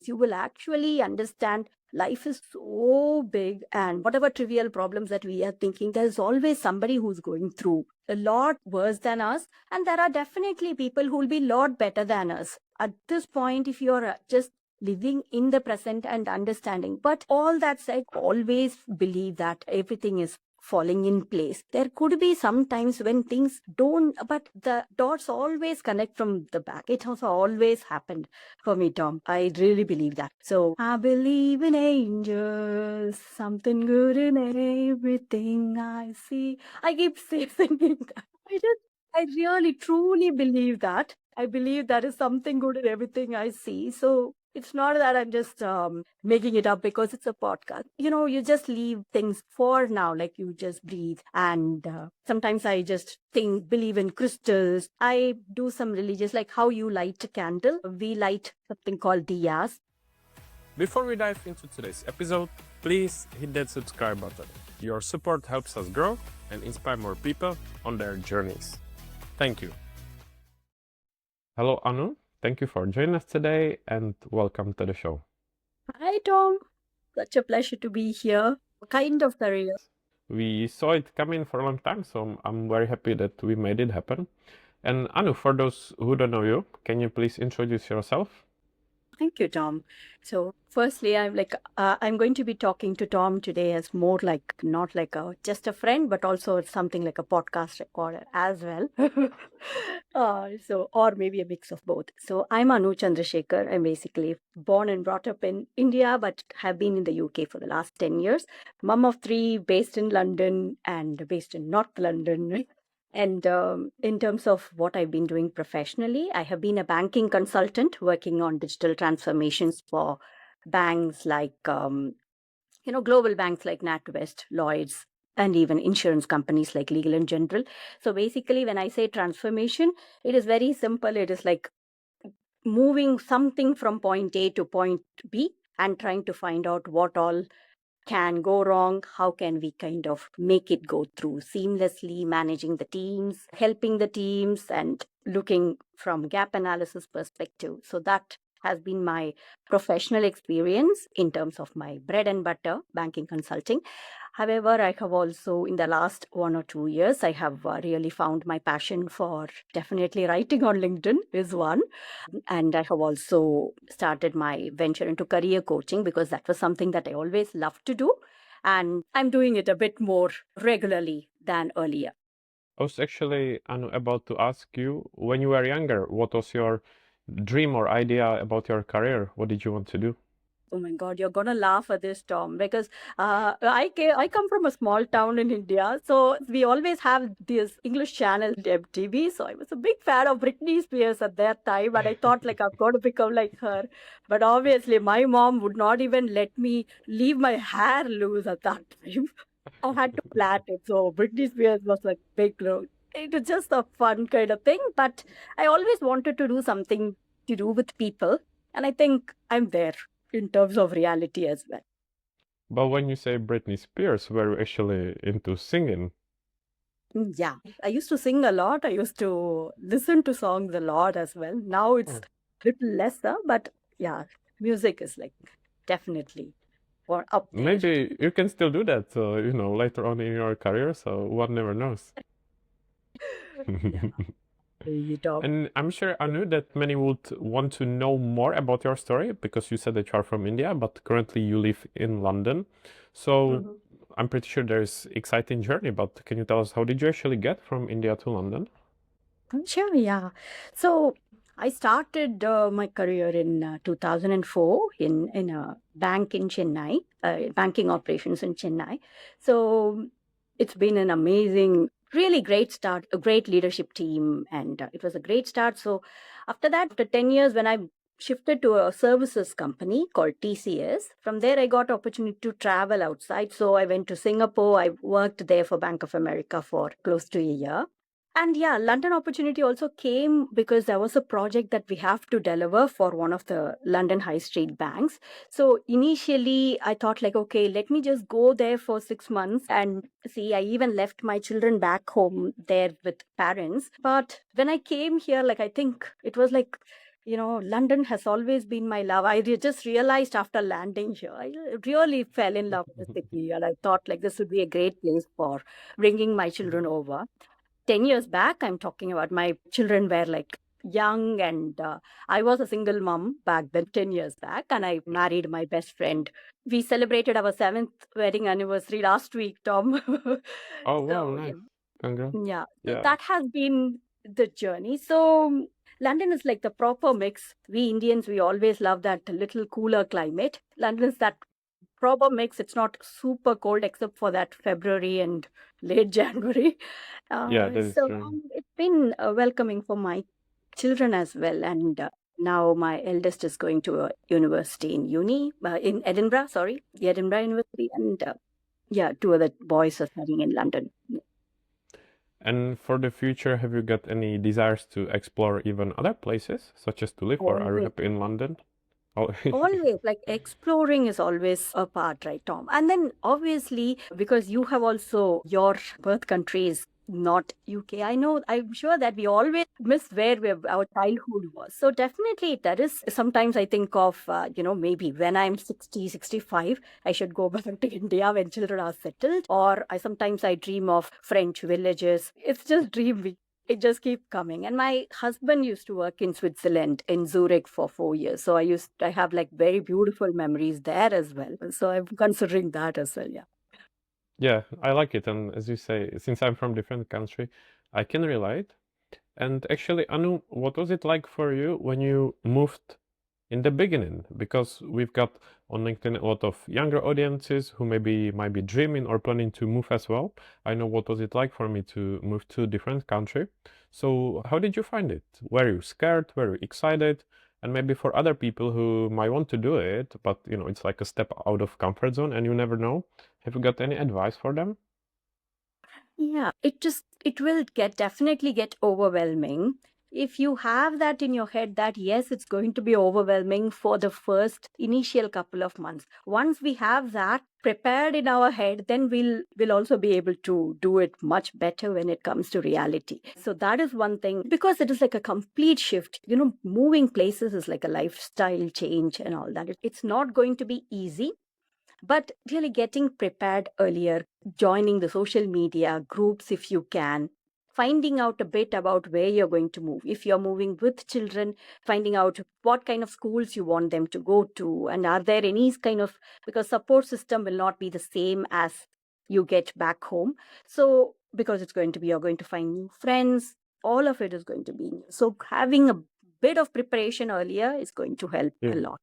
you will actually understand life is so big, and whatever trivial problems that we are thinking, there's always somebody who's going through a lot worse than us. And there are definitely people who will be a lot better than us. At this point, if you're just living in the present and understanding. But all that said, always believe that everything is falling in place. There could be some times when things don't, but the dots always connect from the back. It has always happened for me, Tom. I really believe that. So I believe in angels, something good in everything I see. I keep singing that. I really truly believe that. I believe there is something good in everything I see. So it's not that I'm just making it up because it's a podcast. You just leave things for now, like you just breathe. And sometimes I just believe in crystals. I do some religious, like how you light a candle. We light something called diyas. Before we dive into today's episode, please hit that subscribe button. Your support helps us grow and inspire more people on their journeys. Thank you. Hello, Anu. Thank you for joining us today and welcome to the show. Hi, Tom. Such a pleasure to be here. Kind of career. We saw it coming for a long time, so I'm very happy that we made it happen. And Anu, for those who don't know you, can you please introduce yourself? Thank you, Tom. So, firstly, I'm going to be talking to Tom today as more like not like just a friend, but also something like a podcast recorder as well. Or maybe a mix of both. So, I'm Anu Chandrasekar. I'm basically born and brought up in India, but have been in the UK for the last 10 years. Mom of three, based in London and based in North London. And in terms of what I've been doing professionally, I have been a banking consultant working on digital transformations for banks like, global banks like NatWest, Lloyds, and even insurance companies like Legal and General. So basically, when I say transformation, it is very simple. It is like moving something from point A to point B and trying to find out what all can go wrong, how can we kind of make it go through seamlessly, managing the teams, helping the teams, and looking from gap analysis perspective. So that has been my professional experience in terms of my bread and butter banking consulting. However, I have also, in the last 1 or 2 years, I have really found my passion for definitely writing on LinkedIn is one. And I have also started my venture into career coaching because that was something that I always loved to do. And I'm doing it a bit more regularly than earlier. I was actually, Anu, about to ask you, when you were younger, what was your dream or idea about your career? What did you want to do? Oh my God, you're gonna laugh at this, Tom, because I come from a small town in India, so we always have this English channel MTV. So I was a big fan of Britney Spears at that time, and I thought like I've got to become like her. But obviously, my mom would not even let me leave my hair loose at that time. I had to plait it, so Britney Spears was like big role. It was just a fun kind of thing, but I always wanted to do something to do with people, and I think I'm there in terms of reality as well. But when you say Britney Spears, were you actually into singing? Yeah, I used to sing a lot. I used to listen to songs a lot as well. Now it's a little lesser, but yeah, music is like definitely or up there. Maybe you can still do that, later on in your career, so one never knows. Yeah, you talk. And I'm sure, Anu, that many would want to know more about your story because you said that you are from India, but currently you live in London. So I'm pretty sure there's exciting journey, but can you tell us how did you actually get from India to London? Sure, yeah. So I started my career in 2004 in a bank in Chennai, banking operations in Chennai. So it's been an amazing, really great start, a great leadership team, and it was a great start. So after that, after 10 years, when I shifted to a services company called TCS, from there I got opportunity to travel outside. So I went to Singapore. I worked there for Bank of America for close to a year. And yeah, London opportunity also came because there was a project that we have to deliver for one of the London high street banks. So initially I thought like, okay, let me just go there for 6 months and see, I even left my children back home there with parents. But when I came here, like, I think it was like London has always been my love. I just realized after landing here, I really fell in love with the city, and I thought like this would be a great place for bringing my children Mhm. over. 10 years back, I'm talking about, my children were like young, and I was a single mom back then, 10 years back, and I married my best friend. We celebrated our 7th wedding anniversary last week, Tom. Oh wow, So, nice. Congrats. yeah, so Yeah. that has been the journey. So, London is like the proper mix. We Indians, we always love that little cooler climate. London is that proper mix. It's not super cold except for that February and late January. Yeah, that is So true. it's been welcoming for my children as well. And now my eldest is going to a university in Edinburgh, sorry, the Edinburgh University. And yeah, two other boys are studying in London. And for the future, have you got any desires to explore even other places, such as to live, or are you Always. happy in London? Oh, Always, like exploring is always a part, right, Tom? And then obviously, because you have also your birth country is not UK. I know, I'm sure that we always miss where our childhood was. So definitely that is sometimes I think of, maybe when I'm 60, 65, I should go back to India when children are settled. Or I dream of French villages. It's just dream. It just keep coming. And my husband used to work in Switzerland, in Zurich, for 4 years. So I have like very beautiful memories there as well. So I'm considering that as well. Yeah. yeah, I like it. And as you say, since I'm from different country, I can relate. And actually, Anu, what was it like for you when you moved in the beginning? Because we've got on LinkedIn a lot of younger audiences who maybe might be dreaming or planning to move as well. I know what was it like for me to move to a different country. So how did you find it? Were you scared? Were you excited? And maybe for other people who might want to do it, but it's like a step out of comfort zone and you never know. Have you got any advice for them? Yeah, it will definitely get overwhelming. If you have that in your head that yes, it's going to be overwhelming for the first initial couple of months. Once we have that prepared in our head, then we'll also be able to do it much better when it comes to reality. So that is one thing, because it is like a complete shift. Moving places is like a lifestyle change and all that. It's not going to be easy, but really getting prepared earlier, joining the social media groups if you can, finding out a bit about where you're going to move. If you're moving with children, finding out what kind of schools you want them to go to, and are there any kind of, because support system will not be the same as you get back home. So because you're going to find new friends, all of it is going to be new. So having a bit of preparation earlier is going to help a Yeah. lot.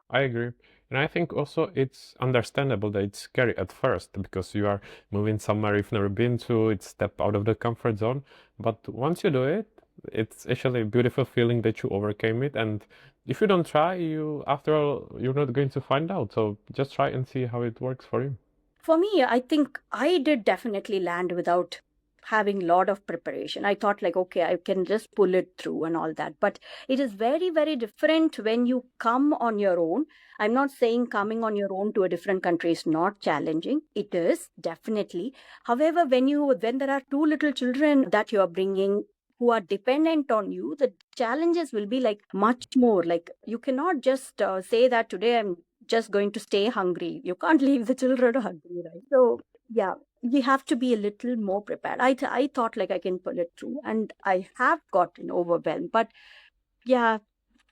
I agree. And I think also it's understandable that it's scary at first because you are moving somewhere you've never been to, it's step out of the comfort zone. But once you do it, it's actually a beautiful feeling that you overcame it. And if you don't try, after all, you're not going to find out. So just try and see how it works for you. For me, I think I did definitely land without having a lot of preparation. I thought like, okay, I can just pull it through and all that. But it is very, very different when you come on your own. I'm not saying coming on your own to a different country is not challenging. It is definitely. However, when there are two little children that you are bringing who are dependent on you, the challenges will be like much more. Like you cannot just say that today I'm just going to stay hungry. You can't leave the children hungry, right? So, yeah, we have to be a little more prepared. I thought like I can pull it through, and I have gotten overwhelmed. But yeah,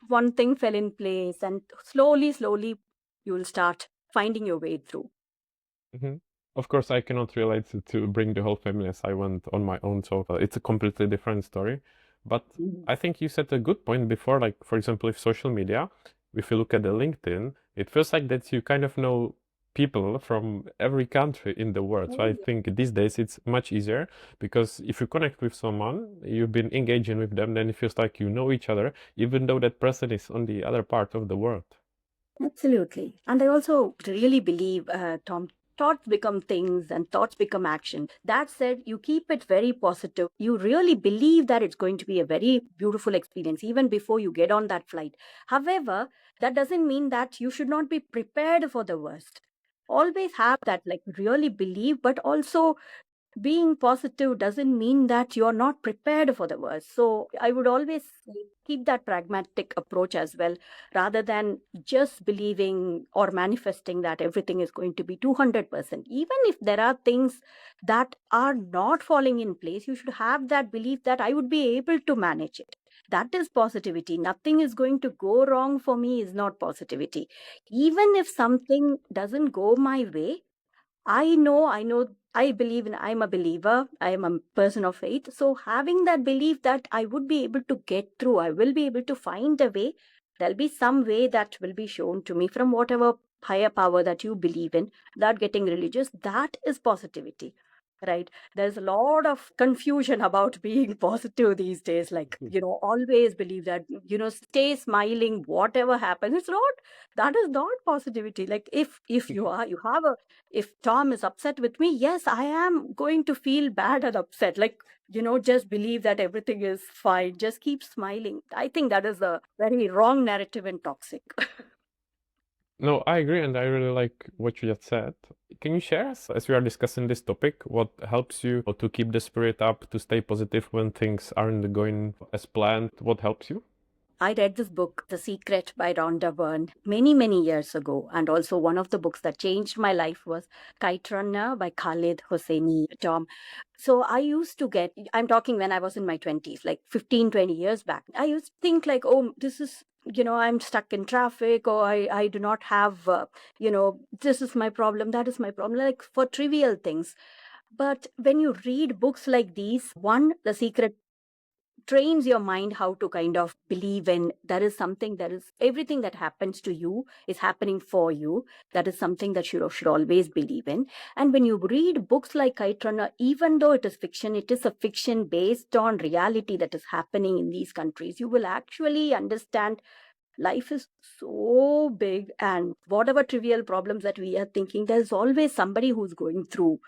one thing fell in place, and slowly, slowly, you'll start finding your way through. Mhm. Of course, I cannot relate to bring the whole family as I went on my own, so it's a completely different story. But Mhm. I think you said a good point before, like for example, if social media, if you look at the LinkedIn, it feels like that you kind of know people from every country in the world. So Oh, I yeah. think these days it's much easier because if you connect with someone, you've been engaging with them, then it feels like you know each other, even though that person is on the other part of the world. Absolutely. And I also really believe, Tom, thoughts become things and thoughts become action. That said, you keep it very positive. You really believe that it's going to be a very beautiful experience even before you get on that flight. However, that doesn't mean that you should not be prepared for the worst. Always have that, like, really believe, but also being positive doesn't mean that you're not prepared for the worst. So I would always say, keep that pragmatic approach as well, rather than just believing or manifesting that everything is going to be 200%. Even if there are things that are not falling in place, you should have that belief that I would be able to manage it. That is positivity. Nothing is going to go wrong for me is not positivity. Even if something doesn't go my way, I believe in, I'm a believer, I am a person of faith. So having that belief that I would be able to get through, I will be able to find a way, there'll be some way that will be shown to me from whatever higher power that you believe in, without getting religious. That is positivity, right? There's a lot of confusion about being positive these days. Like, always believe that, stay smiling, whatever happens. It's not, that is not positivity. Like, if you are, you have a, if Tom is upset with me, yes, I am going to feel bad and upset. Like, just believe that everything is fine. Just keep smiling. I think that is a very wrong narrative and toxic. No, I agree, and I really like what you just said. Can you share, as we are discussing this topic, what helps you to keep the spirit up, to stay positive when things aren't going as planned? What helps you? I read this book, The Secret by Rhonda Byrne, many, many years ago. And also, one of the books that changed my life was Kite Runner by Khalid Hosseini, Tom. So I used to get, I'm talking when I was in my 20s, like 15, 20 years back. I used to think like, oh, this is, I'm stuck in traffic, or I do not have, this is my problem, that is my problem, like for trivial things. But when you read books like these, one, The Secret trains your mind how to kind of believe in there is something, there is everything that happens to you is happening for you. That is something that you should always believe in. And when you read books like Kite Runner, even though it is fiction, it is a fiction based on reality that is happening in these countries. You will actually understand life is so big, and whatever trivial problems that we are thinking, there's always somebody who's going through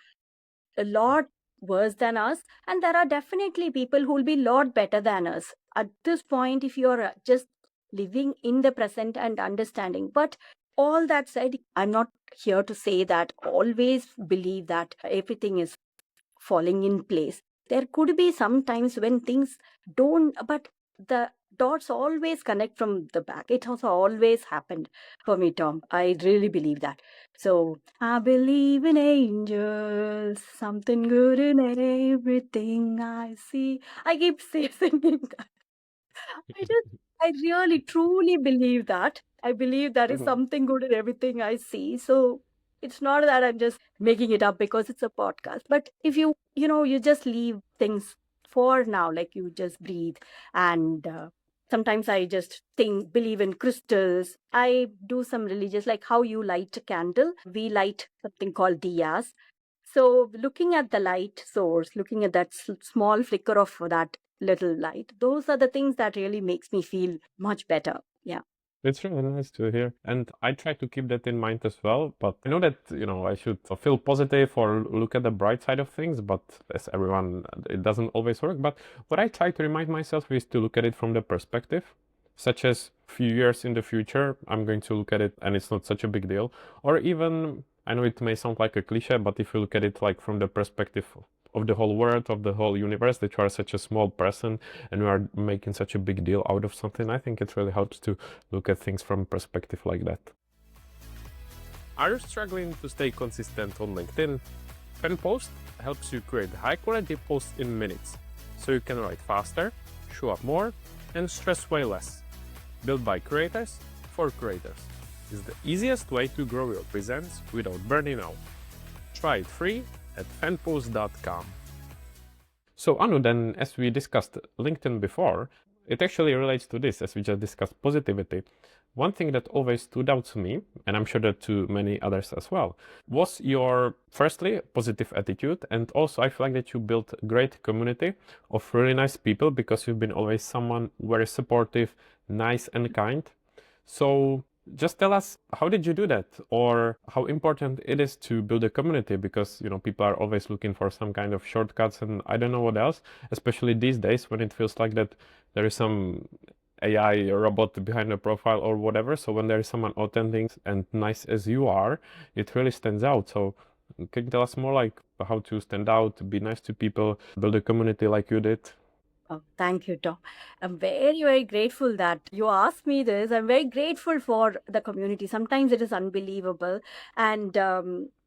a lot worse than us, and there are definitely people who will be a lot better than us at this point if you're just living in the present and understanding. But all that said, I'm not here to say that always believe that everything is falling in place. There could be some times when things don't, but the dots always connect from the back. It has always happened for me, Tom. I really believe that. So I believe in angels, something good in everything I see. I keep singing that. I just, I really truly believe that. I believe there is Mhm. something good in everything I see. So it's not that I'm just making it up because it's a podcast. But if you just leave things for now, like you just breathe. And sometimes I just believe in crystals. I do some religious, like how you light a candle. We light something called diyas. So looking at the light source, looking at that small flicker of that little light, those are the things that really makes me feel much better. Yeah. It's really nice to hear. And I try to keep that in mind as well. But I know that, I should feel positive or look at the bright side of things, but as everyone, it doesn't always work. But what I try to remind myself is to look at it from the perspective, such as few years in the future, I'm going to look at it and it's not such a big deal. Or even, I know it may sound like a cliche, but if you look at it like from the perspective of the whole world, of the whole universe, that you are such a small person and you are making such a big deal out of something, I think it really helps to look at things from a perspective like that. Are you struggling to stay consistent on LinkedIn? FanPost helps you create high quality posts in minutes, so you can write faster, show up more, and stress way less. Built by creators for creators. It's the easiest way to grow your presence without burning out. Try it free at fanpost.com. So Anu, then as we discussed LinkedIn before, it actually relates to this, as we just discussed positivity. One thing that always stood out to me, and I'm sure that to many others as well, was your, firstly, positive attitude. And also I feel like that you built a great community of really nice people because you've been always someone very supportive, nice and kind. So just tell us, how did you do that, or how important it is to build a community? Because people are always looking for some kind of shortcuts, and I don't know what else. Especially these days when it feels like that there is some AI robot behind the profile or whatever. So when there is someone authentic and nice as you are, it really stands out. So Can you tell us more like how to stand out, be nice to people, build a community like you did? Oh, thank you, Tom. I'm very, very grateful that you asked me this. I'm very grateful for the community. Sometimes it is unbelievable. And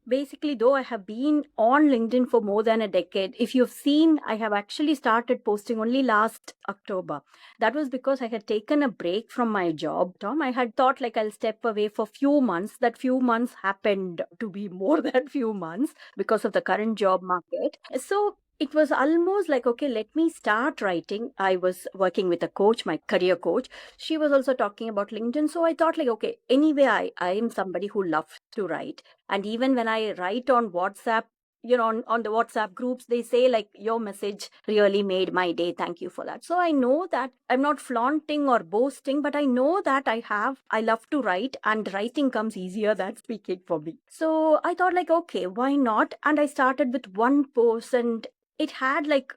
basically, though I have been on LinkedIn for more than a decade, if you've seen, I have actually started posting only last October. That was because I had taken a break from my job, Tom. I had thought like I'll step away for few months. That few months happened to be more than few months because of the current job market. So it was almost like, okay, let me start writing. I was working with a coach, my career coach. She was also talking about LinkedIn. So I thought, like, okay, anyway, I am somebody who loves to write. And even when I write on WhatsApp, on the WhatsApp groups, they say, like, your message really made my day. Thank you for that. So I know that I'm not flaunting or boasting, but I know that I love to write, and writing comes easier than speaking for me. So I thought, like, okay, why not? And I started with one post, and it had like,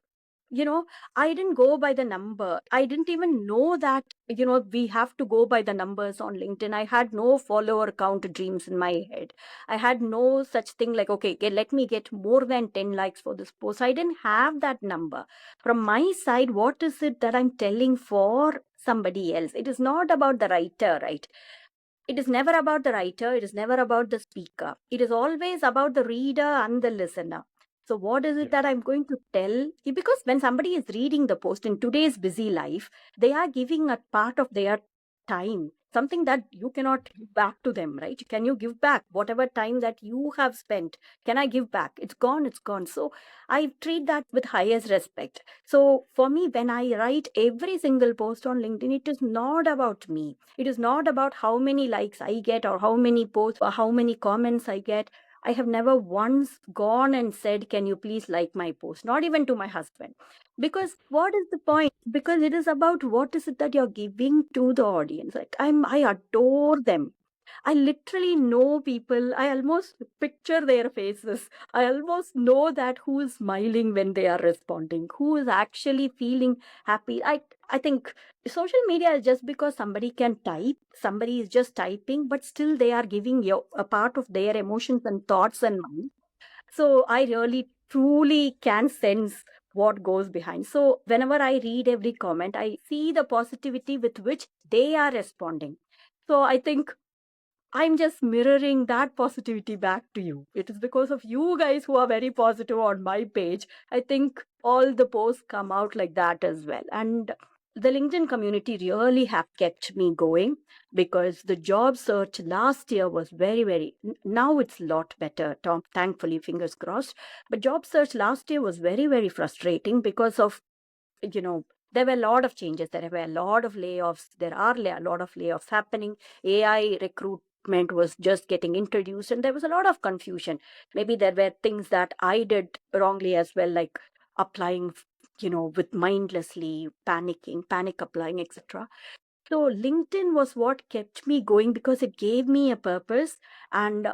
I didn't go by the number. I didn't even know that, we have to go by the numbers on LinkedIn. I had no follower count dreams in my head. I had no such thing like, okay, let me get more than 10 likes for this post. I didn't have that number. From my side, what is it that I'm telling for somebody else? It is not about the writer, right? It is never about the writer, it is never about the speaker. It is always about the reader and the listener. So, what is it Yeah. that I'm going to tell? Because when somebody is reading the post in today's busy life, they are giving a part of their time, something that you cannot give back to them, right? Can you give back whatever time that you have spent? Can I give back? It's gone, it's gone. So, I treat that with highest respect. So, for me, when I write every single post on LinkedIn, it is not about me. It is not about how many likes I get or how many posts or how many comments I get. I have never once gone and said, can you please like my post? Not even to my husband. Because what is the point? Because it is about what is it that you're giving to the audience. Like I adore them. I literally know people. I almost picture their faces. I almost know that who is smiling when they are responding, who is actually feeling happy. I think social media is just because somebody can type, somebody is just typing, but still they are giving you a part of their emotions and thoughts and mind. So I really truly can sense what goes behind. So whenever I read every comment, I see the positivity with which they are responding. So I think I'm just mirroring that positivity back to you. It is because of you guys who are very positive on my page. I think all the posts come out like that as well. And the LinkedIn community really have kept me going because the job search last year was very, very, now it's a lot better, Tom, thankfully, fingers crossed. But job search last year was very, very frustrating because of, you know, there were a lot of changes. There were a lot of layoffs. There are a lot of layoffs happening. AI recruitment was just getting introduced, and there was a lot of confusion. Maybe there were things that I did wrongly as well, like applying, with mindlessly panicking, panic applying, etc. So LinkedIn was what kept me going because it gave me a purpose. And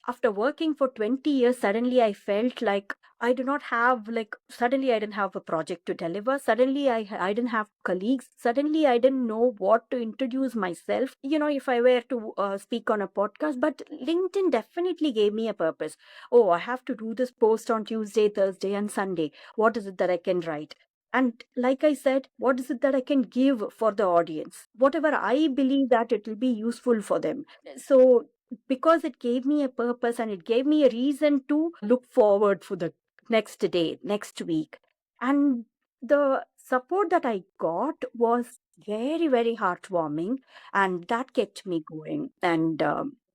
after working for 20 years, suddenly I felt like I do not have, like, suddenly I didn't have a project to deliver. Suddenly I didn't have colleagues. Suddenly I didn't know what to introduce myself, if I were to speak on a podcast. But LinkedIn definitely gave me a purpose. Oh, I have to do this post on Tuesday, Thursday, and Sunday. What is it that I can write? And like I said, what is it that I can give for the audience? Whatever I believe that it will be useful for them. So, because it gave me a purpose and it gave me a reason to look forward for the next day, next week. And the support that I got was very, very heartwarming, and that kept me going. And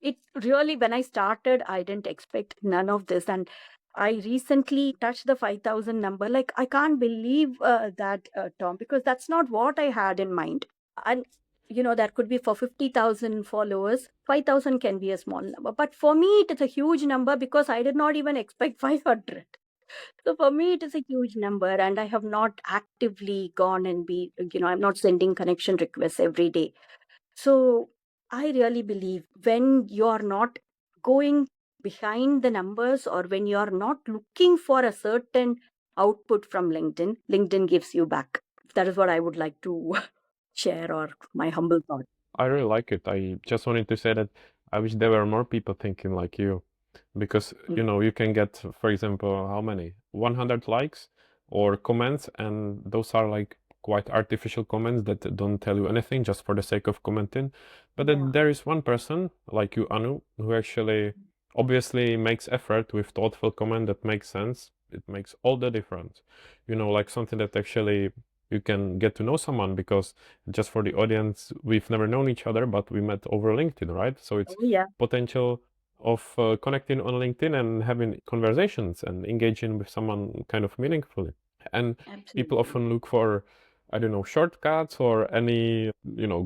it really, when I started, I didn't expect none of this. And I recently touched the 5,000 number. Like, I can't believe that, Tom, because that's not what I had in mind. And, that could be for 50,000 followers. 5,000 can be a small number. But for me, it is a huge number because I did not even expect 500. So for me, it is a huge number. And I have not actively gone and I'm not sending connection requests every day. So I really believe when you're not going behind the numbers or when you're not looking for a certain output from LinkedIn, LinkedIn gives you back. That is what I would like to share, or my humble thought. I really like it. I just wanted to say that I wish there were more people thinking like you. because you can get, for example, how many 100 likes or comments, and those are like quite artificial comments that don't tell you anything just for the sake of commenting. But then there is one person like you, Anu, who actually obviously makes effort with thoughtful comment that makes sense. It makes all the difference, like something that actually you can get to know someone, because just for the audience, we've never known each other, but we met over LinkedIn, right? So it's Oh, yeah. potential of connecting on LinkedIn and having conversations and engaging with someone kind of meaningfully. And people Absolutely. often look for, I don't know, shortcuts or any,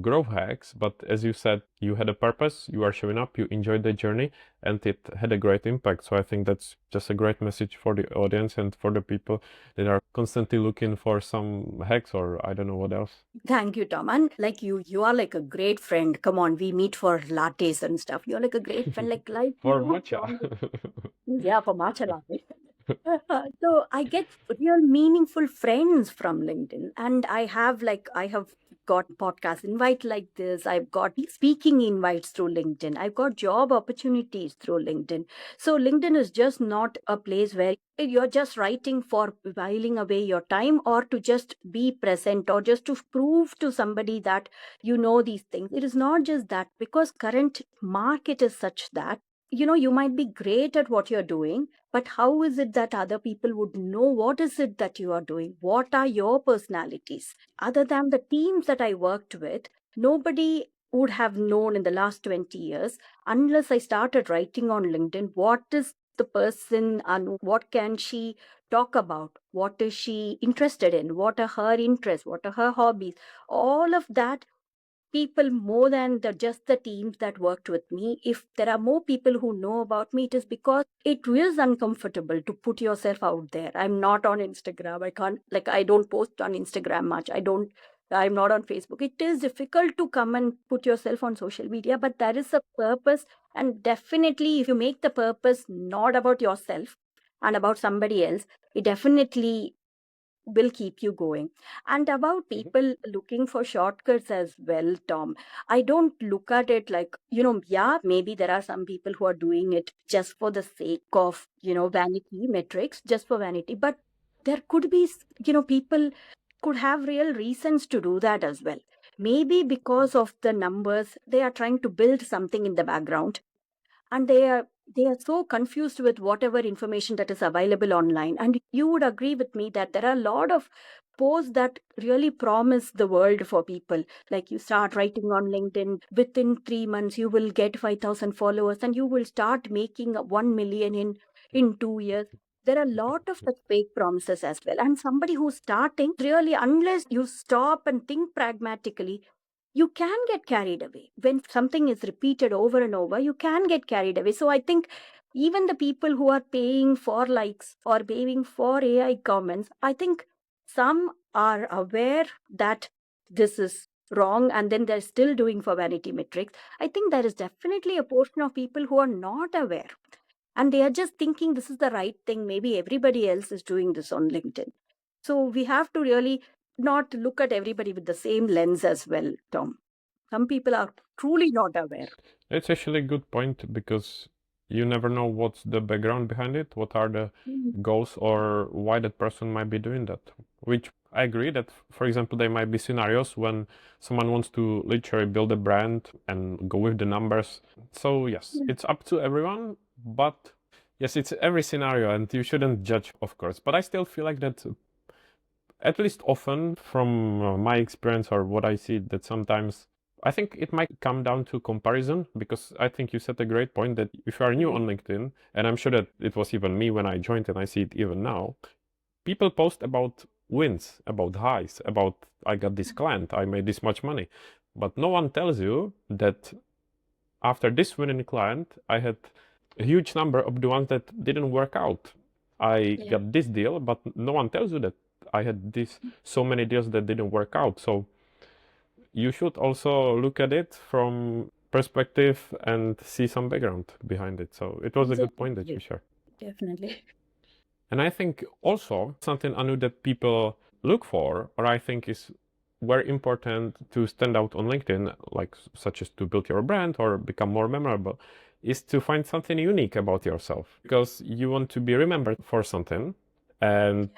growth hacks. But as you said, you had a purpose, you are showing up, you enjoyed the journey, and it had a great impact. So I think that's just a great message for the audience and for the people that are constantly looking for some hacks or I don't know what else. Thank you, Tom. And like you are like a great friend. Come on, we meet for lattes and stuff. You're like a great friend. Like For you, matcha. Tom. Yeah, for matcha latte. So I get real meaningful friends from LinkedIn, and I have got podcast invite like this. I've got speaking invites through LinkedIn. I've got job opportunities through LinkedIn. So LinkedIn is just not a place where you're just writing for whiling away your time, or to just be present, or just to prove to somebody that you know these things. It is not just that, because current market is such that you might be great at what you're doing, but how is it that other people would know what is it that you are doing? What are your personalities? Other than the teams that I worked with, nobody would have known in the last 20 years, unless I started writing on LinkedIn, what is the person and what can she talk about? What is she interested in? What are her interests? What are her hobbies? All of that, people more than just the teams that worked with me. If there are more people who know about me, it is because it is uncomfortable to put yourself out there. I'm not on Instagram. I can't, like, I don't post on Instagram much. I'm not on Facebook. It is difficult to come and put yourself on social media, but there is a purpose. And definitely, if you make the purpose not about yourself and about somebody else, it definitely will keep you going. And about Mhm. people looking for shortcuts as well, Tom, I don't look at it like, yeah, maybe there are some people who are doing it just for the sake of, vanity metrics, just for vanity. But there could be, people could have real reasons to do that as well. Maybe because of the numbers, they are trying to build something in the background, and they are so confused with whatever information that is available online. And you would agree with me that there are a lot of posts that really promise the world for people, like you start writing on LinkedIn, within 3 months you will get 5,000 followers, and you will start making 1 million in 2 years. There are a lot of such fake promises as well, and somebody who's starting, really, unless you stop and think pragmatically, you can get carried away. When something is repeated over and over, you can get carried away. So I think even the people who are paying for likes or paying for AI comments, I think some are aware that this is wrong, and then they're still doing for vanity metrics. I think there is definitely a portion of people who are not aware, and they are just thinking this is the right thing. Maybe everybody else is doing this on LinkedIn. So we have to really not look at everybody with the same lens as well, Tom. Some people are truly not aware. It's actually a good point, because you never know what's the background behind it, what are the Mm. goals, or why that person might be doing that. Which I agree that, for example, there might be scenarios when someone wants to literally build a brand and go with the numbers. So yes, Yeah. it's up to everyone, but yes, it's every scenario and you shouldn't judge, of course. But I still feel like that, at least often from my experience or what I see, that sometimes I think it might come down to comparison, because I think you said a great point that if you are new Yeah. on LinkedIn, and I'm sure that it was even me when I joined and I see it even now, people post about wins, about highs, about I got this client, I made this much money. But no one tells you that after this winning client, I had a huge number of the ones that didn't work out. I Yeah. got this deal, but no one tells you that I had this so many deals that didn't work out. So you should also look at it from perspective and see some background behind it. So it was a good point that you Definitely. shared. Definitely. And I think also something, Anu, that people look for, or I think is very important to stand out on LinkedIn, like such as to build your brand or become more memorable, is to find something unique about yourself because you want to be remembered for something. And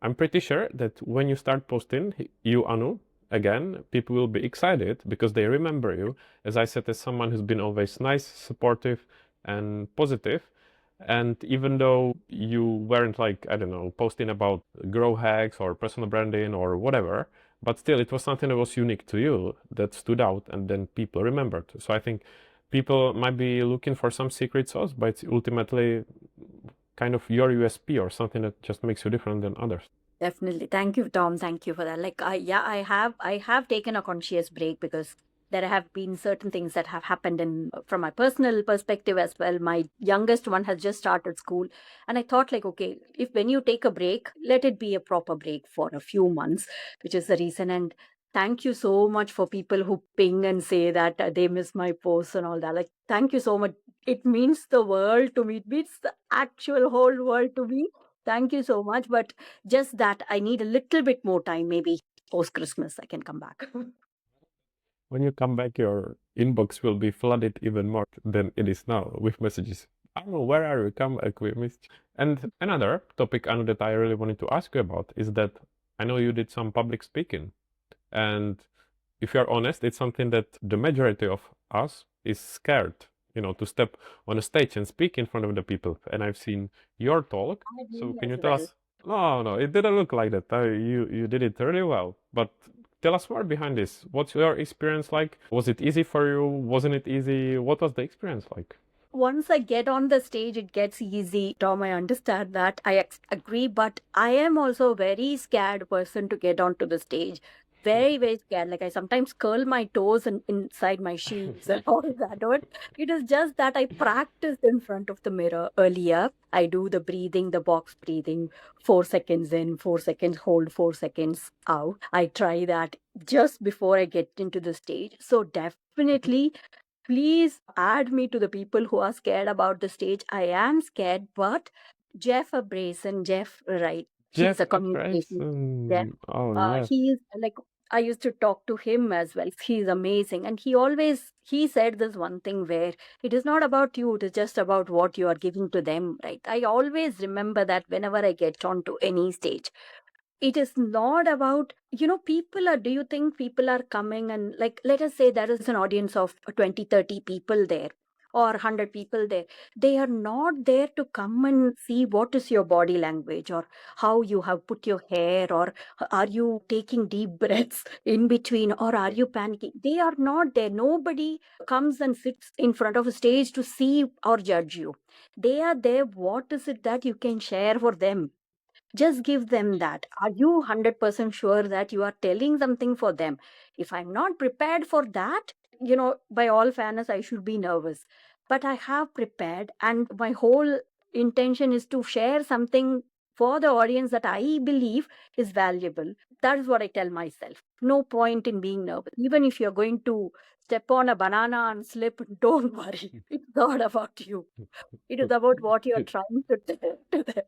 I'm pretty sure that when you start posting you, Anu, again, people will be excited because they remember you, as I said, as someone who's been always nice, supportive, and positive. And even though you weren't like, I don't know, posting about grow hacks or personal branding or whatever, but still it was something that was unique to you that stood out and then people remembered. So I think people might be looking for some secret sauce, but it's ultimately kind of your USP or something that just makes you different than others. Definitely. Thank you, Tom. Thank you for that. Like, I have taken a conscious break because there have been certain things that have happened in from my personal perspective as well. My youngest one has just started school, and I thought like, okay, if when you take a break, let it be a proper break for a few months, which is the reason. And thank you so much for people who ping and say that they miss my posts and all that. Like, thank you so much. It means the world to me. It means the actual whole world to me. Thank you so much. But just that I need a little bit more time, maybe post Christmas, I can come back. When you come back, your inbox will be flooded even more than it is now with messages. I don't know, where are you? Come back, we missed you. And another topic, Anu, that I really wanted to ask you about is that I know you did some public speaking. And if you're honest, it's something that the majority of us is scared, to step on a stage and speak in front of the people. And I've seen your talk. I So do can you as tell well. us? No, no, it didn't look like that. You did it really well. But tell us more behind this. What's your experience like? Was it easy for you? Wasn't it easy? What was the experience like? Once I get on the stage, it gets easy. Tom, I understand that. I agree, but I am also a very scared person to get onto the stage. Very, very scared. Like I sometimes curl my toes inside my shoes and all that. But it is just that I practiced in front of the mirror earlier. I do the breathing, the box breathing, 4 seconds in, 4 seconds hold, 4 seconds out. I try that just before I get into the stage. So definitely please add me to the people who are scared about the stage. I am scared, but Jeff Abrason, Jeff, right? He's Jeff a communication Jeff. Bryson. Oh, yes. He's like I used to talk to him as well. He's amazing, and he said this one thing where it is not about you; it is just about what you are giving to them, right? I always remember that whenever I get onto any stage it is not about people are do you think people are coming and like let us say there is an audience of 20, 30 people there or 100 people there. They are not there to come and see what is your body language or how you have put your hair or are you taking deep breaths in between or are you panicking. They are not there. Nobody comes and sits in front of a stage to see or judge you. They are there. What is it that you can share for them? Just give them that. Are you 100% sure that you are telling something for them? If I'm not prepared for that, by all fairness, I should be nervous. But I have prepared, and my whole intention is to share something for the audience that I believe is valuable. That is what I tell myself. No point in being nervous. Even if you're going to step on a banana and slip, don't worry. It's not about you. It is about what you're trying to tell to them.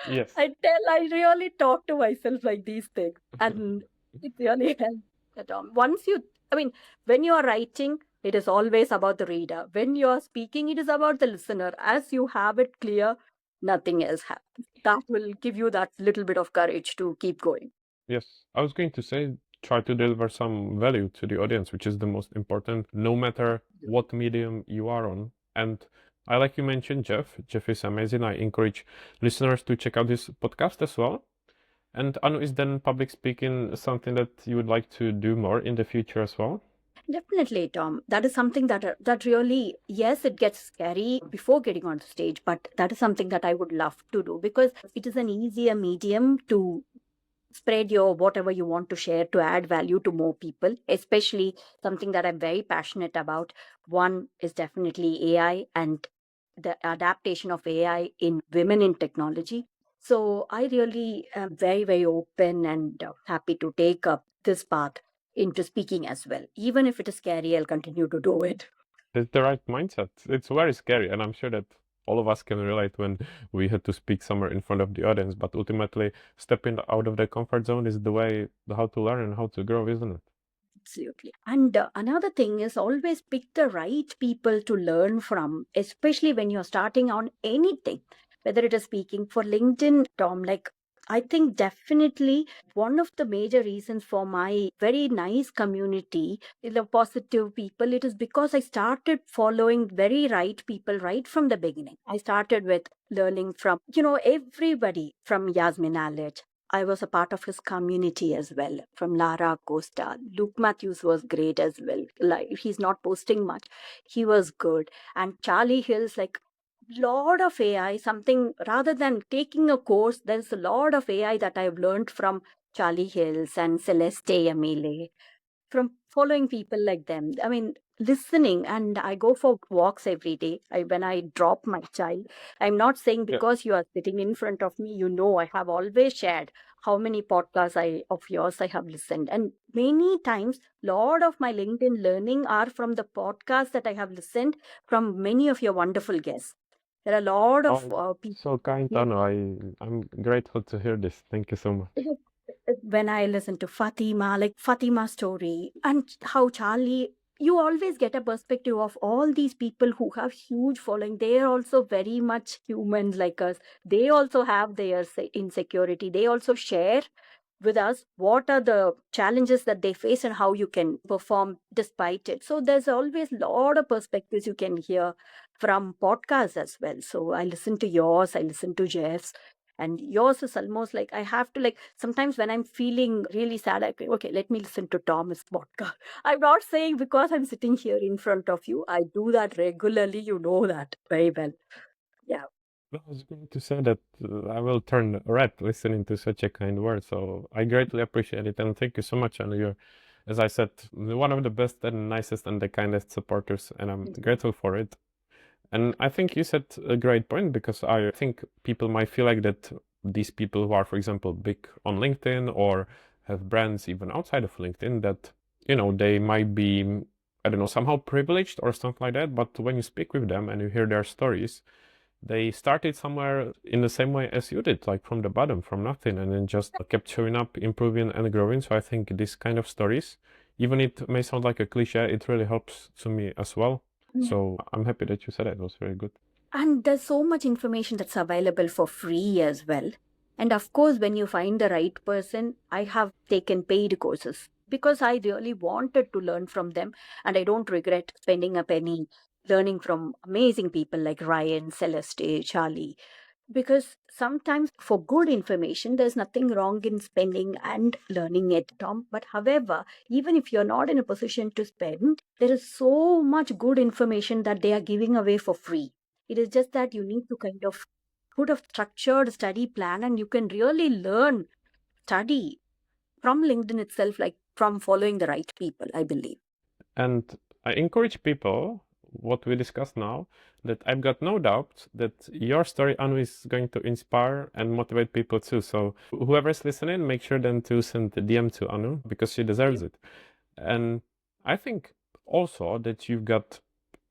Yes. I really talk to myself like these things, and it really helps. Once I mean, when you are writing, it is always about the reader. When you are speaking, it is about the listener. As you have it clear, nothing else happens. That will give you that little bit of courage to keep going. Yes, I was going to say try to deliver some value to the audience, which is the most important, no matter what medium you are on. And I like you mentioned Jeff. Jeff is amazing. I encourage listeners to check out this podcast as well. And Anu, is then public speaking something that you would like to do more in the future as well? Definitely, Tom. That is something that really, yes, it gets scary before getting on the stage, but that is something that I would love to do because it is an easier medium to spread your whatever you want to share to add value to more people, especially something that I'm very passionate about. One is definitely AI and the adaptation of AI in women in technology. So I really am very, very open and happy to take up this path into speaking as well. Even if it is scary, I'll continue to do it. That's the right mindset. It's very scary, and I'm sure that all of us can relate when we had to speak somewhere in front of the audience. But ultimately, stepping out of the comfort zone is the way how to learn and how to grow, isn't it? Absolutely. And another thing is always pick the right people to learn from, especially when you're starting on anything, whether it is speaking for LinkedIn, Tom. Like, I think definitely one of the major reasons for my very nice community, the positive people, it is because I started following very right people right from the beginning. I started with learning from, everybody from Yasmin Alit. I was a part of his community as well, from Lara Costa. Luke Matthews was great as well. Like, he's not posting much. He was good. And Charlie Hill's like lot of AI, something rather than taking a course, there's a lot of AI that I've learned from Charlie Hills and Celeste Amile, from following people like them. I mean, listening, and I go for walks every day. When I drop my child, I'm not saying Yeah. because you are sitting in front of me, I have always shared how many podcasts of yours I have listened. And many times, lot of my LinkedIn learning are from the podcasts that I have listened from many of your wonderful guests. There are a lot of Oh, people. so kind, Yeah. Anu. I'm grateful to hear this. Thank you so much. When I listen to Fatima, like Fatima's story, and how Charlie, you always get a perspective of all these people who have huge following. They are also very much humans like us. They also have their insecurity. They also share with us what are the challenges that they face and how you can perform despite it. So there's always a lot of perspectives you can hear from podcasts as well. So I listen to yours, I listen to Jeff's, and yours is almost like I have to, like, sometimes when I'm feeling really sad, I go, okay, let me listen to Thomas podcast. I'm not saying because I'm sitting here in front of you. I do that regularly. You know that very well. Yeah. Well, I was going to say that I will turn red listening to such a kind word. So I greatly appreciate it. And thank you so much. And you're, as I said, one of the best and nicest and the kindest supporters. And I'm grateful for it. And I think you said a great point because I think people might feel like that these people who are, for example, big on LinkedIn or have brands even outside of LinkedIn, that, they might be, I don't know, somehow privileged or something like that. But when you speak with them and you hear their stories, they started somewhere in the same way as you did, like from the bottom, from nothing, and then just kept showing up, improving and growing. So I think this kind of stories, even it may sound like a cliche, it really helps to me as well. Yeah. So I'm happy that you said it. It was very good. And there's so much information that's available for free as well. And of course, when you find the right person, I have taken paid courses because I really wanted to learn from them. And I don't regret spending a penny learning from amazing people like Ryan, Celeste, Charlie. Because sometimes for good information, there's nothing wrong in spending and learning it, Tom. But however, even if you're not in a position to spend, there is so much good information that they are giving away for free. It is just that you need to kind of put a structured study plan, and you can really learn, study from LinkedIn itself, like from following the right people, I believe. And I encourage people, what we discussed now, that I've got no doubt that your story, Anu, is going to inspire and motivate people too. So whoever's listening, make sure then to send a DM to Anu because she deserves it. And I think also that you've got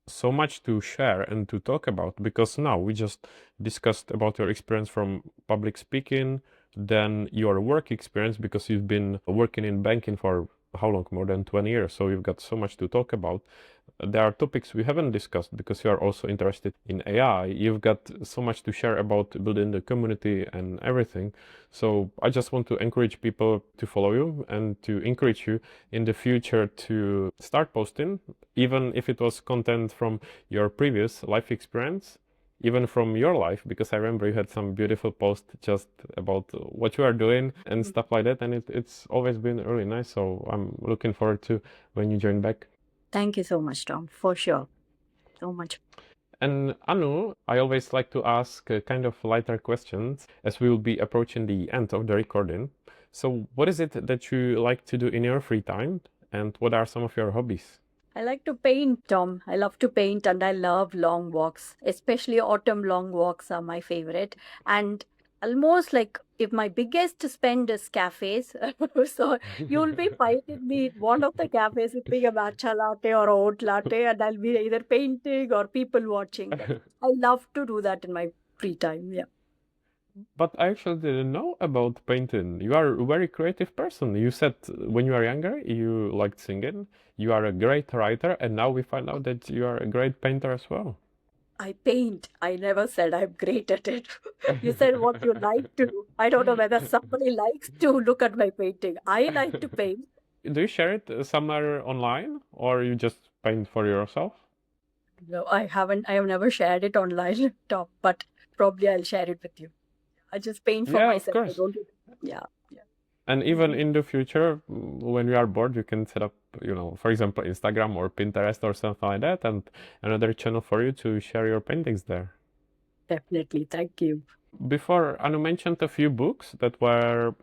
so much to share and to talk about because now we just discussed about your experience from public speaking, then your work experience because you've been working in banking for how long? More than 20 years. So you've got so much to talk about. There are topics we haven't discussed because you are also interested in AI. You've got so much to share about building the community and everything. So I just want to encourage people to follow you and to encourage you in the future to start posting, even if it was content from your previous life experience, even from your life, because I remember you had some beautiful posts just about what you are doing and stuff like that. And it's always been really nice. So I'm looking forward to when you join back. Thank you so much, Tom, for sure. So much. And Anu, I always like to ask kind of lighter questions as we will be approaching the end of the recording. So, what is it that you like to do in your free time, and what are some of your hobbies? I like to paint, Tom. I love to paint and I love long walks, especially autumn long walks are my favorite. And almost like if my biggest spend is cafes, so you'll be finding me in one of the cafes sipping a matcha latte or a oat latte, and I'll be either painting or people watching. But I love to do that in my free time. Yeah. But I actually didn't know about painting. You are a very creative person. You said when you were younger you liked singing. You are a great writer, and now we find out that you are a great painter as well. I paint. I never said I'm great at it. You said what you like to. I don't know whether somebody likes to look at my painting. I like to paint. Do you share it somewhere online, or you just paint for yourself? No, I haven't. I have never shared it online, top, but probably I'll share it with you. I just paint for Yeah, of myself. I course. don't. Yeah, yeah. And even in the future, when you are bored, you can set up, for example, Instagram or Pinterest or something like that, and another channel for you to share your paintings there. Definitely. Thank you. Before, Anu mentioned a few books that were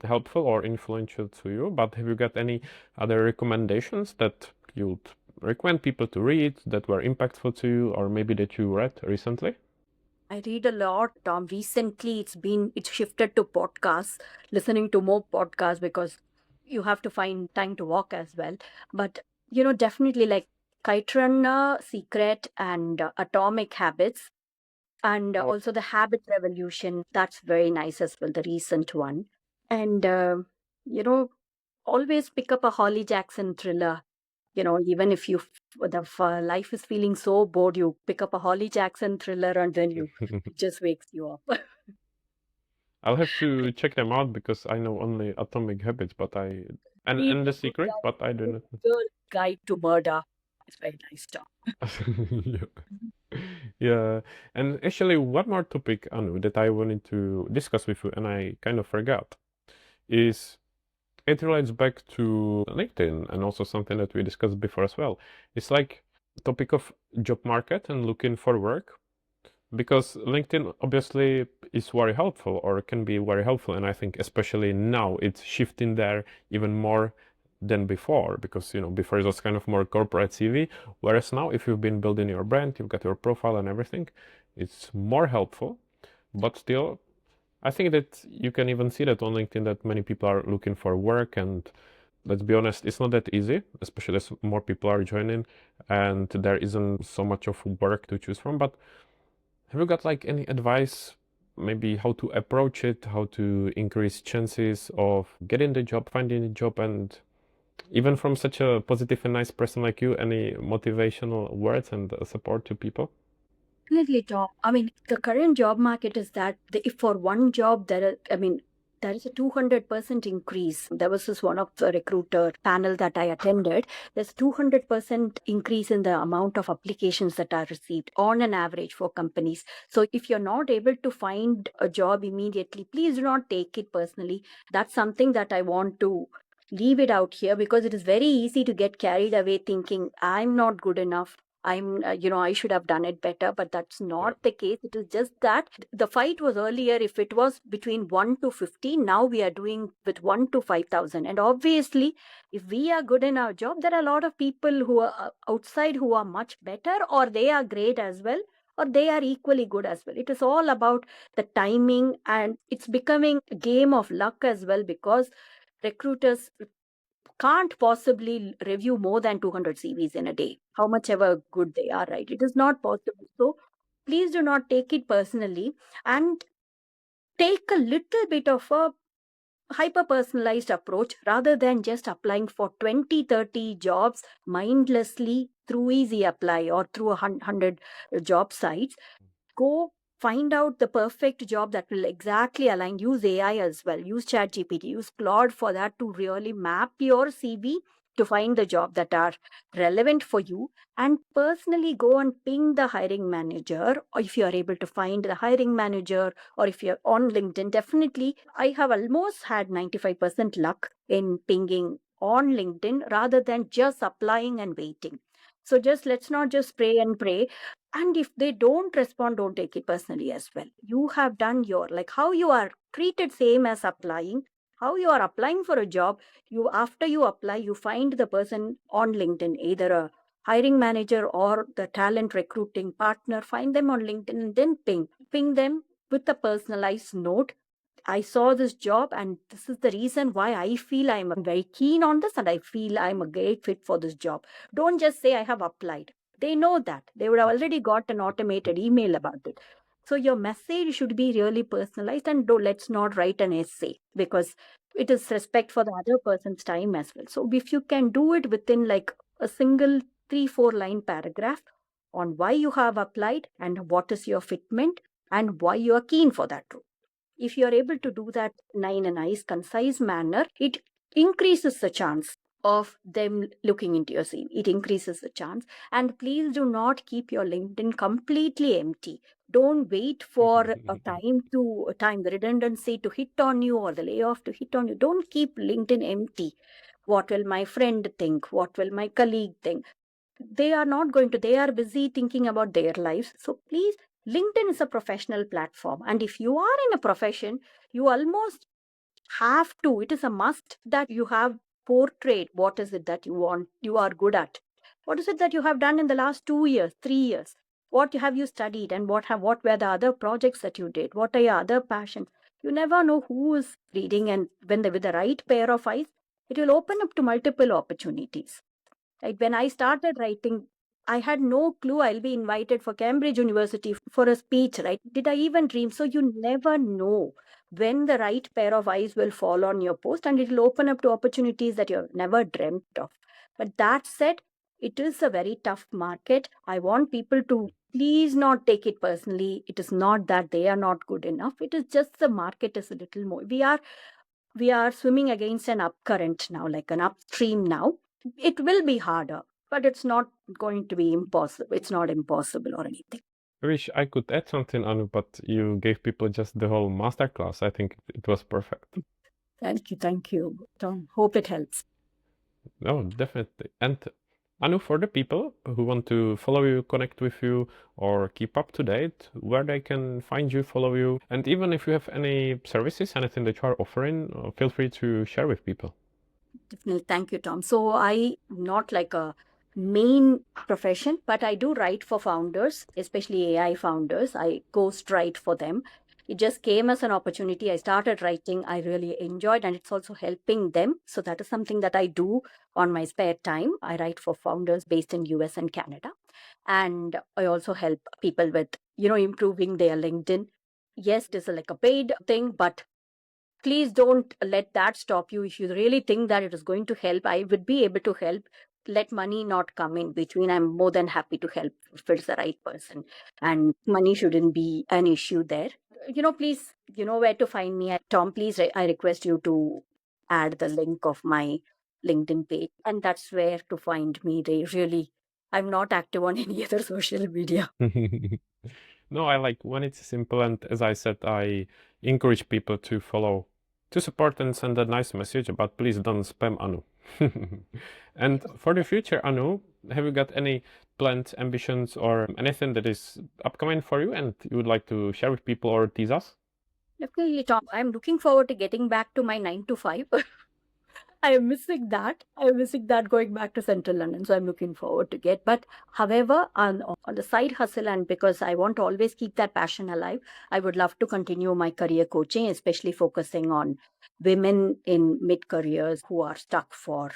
helpful or influential to you, but have you got any other recommendations that you'd recommend people to read that were impactful to you, or maybe that you read recently? I read a lot. Recently, it's shifted to podcasts, listening to more podcasts because you have to find time to walk as well. But definitely like Kite Runner, Secret, and Atomic Habits, and Oh, also the Habit Revolution. That's very nice as well, the recent one. And you know, always pick up a Holly Jackson thriller. Even if life is feeling so bored, you pick up a Holly Jackson thriller and then it just wakes you up. I'll have to check them out because I know only Atomic Habits, but I Read and The The Good Secret, Guy, but I do Good not. Girl Guide to Murder. It's very nice stuff. Yeah. Yeah. And actually, one more topic, Anu, that I wanted to discuss with you, and I kind of forgot, is it relates back to LinkedIn and also something that we discussed before as well. It's like topic of job market and looking for work because LinkedIn obviously is very helpful or can be very helpful, and I think especially now it's shifting there even more than before because before it was kind of more corporate CV, whereas now if you've been building your brand, you've got your profile and everything, it's more helpful. But still, I think that you can even see that on LinkedIn that many people are looking for work, and let's be honest, it's not that easy, especially as more people are joining and there isn't so much of work to choose from. But have you got like any advice, maybe how to approach it, how to increase chances of getting the job, finding a job, and even from such a positive and nice person like you, any motivational words and support to people? Definitely, Tom. I mean, the current job market is that if for one job there is a 200% increase. There was this one of the recruiter panel that I attended. There's 200% increase in the amount of applications that are received on an average for companies. So if you're not able to find a job immediately, please do not take it personally. That's something that I want to leave it out here because it is very easy to get carried away thinking I'm not good enough. I should have done it better, but that's Yeah. not the case. It is just that the fight was earlier. If it was between 1 to 50, now we are doing with 1 to 5,000. And obviously, if we are good in our job, there are a lot of people who are outside who are much better, or they are great as well, or they are equally good as well. It is all about the timing, and it's becoming a game of luck as well because recruiters can't possibly review more than 200 CVs in a day, how much ever good they are, right? It is not possible. So please do not take it personally and take a little bit of a hyper personalized approach rather than just applying for 20, 30 jobs mindlessly through easy apply or through 100 job sites. Go find out the perfect job that will exactly align. Use AI as well. Use ChatGPT. Use Claude for that to really map your CV to find the job that are relevant for you, and personally go and ping the hiring manager, or if you are able to find the hiring manager, or if you're on LinkedIn. Definitely, I have almost had 95% luck in pinging on LinkedIn rather than just applying and waiting. So just let's not just pray and pray. And if they don't respond, don't take it personally as well. You have done your, like, how you are treated same as applying, how you are applying for a job. You, after you apply, you find the person on LinkedIn, either a hiring manager or the talent recruiting partner. Find them on LinkedIn and then ping them with a personalized note. I saw this job and this is the reason why I feel I'm very keen on this and I feel I'm a great fit for this job. Don't just say I have applied. They know that. They would have already got an automated email about it. So your message should be really personalized, and let's not write an essay, because it is respect for the other person's time as well. So if you can do it within like a single 3-4 line paragraph on why you have applied and what is your fitment and why you are keen for that role. If you are able to do that in a nice, concise manner, it increases the chance of them looking into your CV. It increases the chance. And please do not keep your LinkedIn completely empty. Don't wait for a time, the redundancy to hit on you or the layoff to hit on you. Don't keep LinkedIn empty. What will my friend think? What will my colleague think? They are not going to, they are busy thinking about their lives. So please, LinkedIn is a professional platform. And if you are in a profession, you almost have to, it is a must that you have portrayed what is it that you want, you are good at. What is it that you have done in the last 2 years, 3 years? What have you studied, and what were the other projects that you did? What are your other passions? You never know who is reading, and with the right pair of eyes, it will open up to multiple opportunities. Like when I started writing, I had no clue I'll be invited for Cambridge University for a speech, right? Did I even dream? So you never know when the right pair of eyes will fall on your post, and it will open up to opportunities that you've never dreamt of. But that said, it is a very tough market. I want people to please not take it personally. It is not that they are not good enough. It is just the market is a little more. We are swimming against an upcurrent now, like an upstream now. It will be harder, but it's not going to be impossible. It's not impossible or anything. I wish I could add something, Anu, but you gave people just the whole masterclass. I think it was perfect. Thank you, Tom. Hope it helps. No, definitely. And Anu, for the people who want to follow you, connect with you, or keep up to date, where they can find you, follow you, and even if you have any services, anything that you are offering, feel free to share with people. Definitely. Thank you, Tom. So I not like a main profession, but I do write for founders, especially AI founders. I ghost write for them. It just came as an opportunity. I started writing. I really enjoyed, and it's also helping them. So that is something that I do on my spare time. I write for founders based in US and Canada. And I also help people with, improving their LinkedIn. Yes, it is like a paid thing, but please don't let that stop you. If you really think that it is going to help, I would be able to help. Let money not come in between. I'm more than happy to help if it's the right person, and money shouldn't be an issue there. Please, you know where to find me. Tom, please, I request you to add the link of my LinkedIn page, and that's where to find me. They really, I'm not active on any other social media. No, I like when it's simple, and as I said, I encourage people to follow, to support and send a nice message, but please don't spam Anu. And for the future, Anu, have you got any plans, ambitions, or anything that is upcoming for you and you would like to share with people or tease us? Definitely, Tom. I'm looking forward to getting back to my 9 to 5. I am missing that. I am missing that going back to Central London. So I'm looking forward to get. But however, on the side hustle, and because I want to always keep that passion alive, I would love to continue my career coaching, especially focusing on women in mid careers who are stuck for,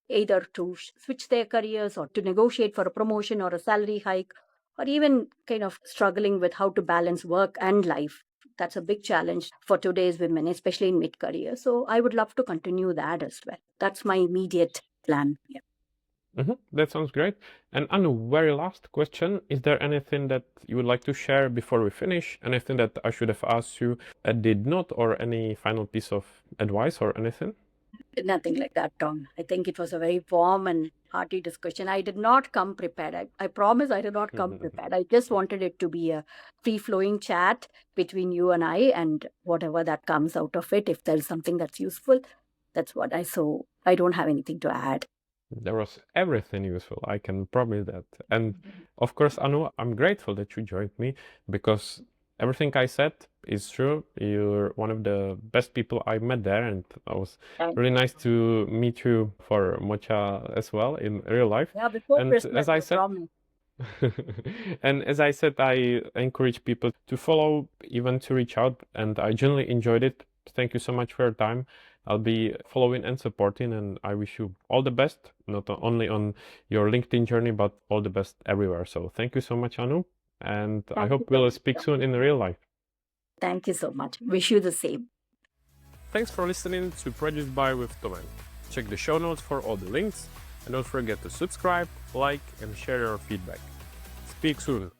either to switch their careers or to negotiate for a promotion or a salary hike, or even kind of struggling with how to balance work and life. That's a big challenge for today's women, especially in mid career. So I would love to continue that as well. That's my immediate plan. Yeah. That sounds great. And Anu, very last question. Is there anything that you would like to share before we finish? Anything that I should have asked you and did not, or any final piece of advice or anything? Nothing like that, Tom. I think it was a very warm and hearty discussion. I did not come prepared. I promise I did not come prepared. I just wanted it to be a free flowing chat between you and I, and whatever that comes out of it, if there's something that's useful, that's what so I don't have anything to add. There was everything useful, I can promise that. And of course, Anu, I'm grateful that you joined me because everything I said is true. You're one of the best people I met there, and it was And really nice to meet you for Mocha as well in real life. yeah, before And Christmas, as I I said, promise. and as I said, I encourage people to follow, even to reach out, and I genuinely enjoyed it. Thank you so much for your time. I'll be following and supporting, and I wish you all the best, not only on your LinkedIn journey, but all the best everywhere. So thank you so much, Anu. And I Thank you hope so we'll much. speak soon in real life. Thank you so much. Wish you the same. Thanks for listening to Produced by with Tomen. Check the show notes for all the links, and don't forget to subscribe, like, and share your feedback. Speak soon.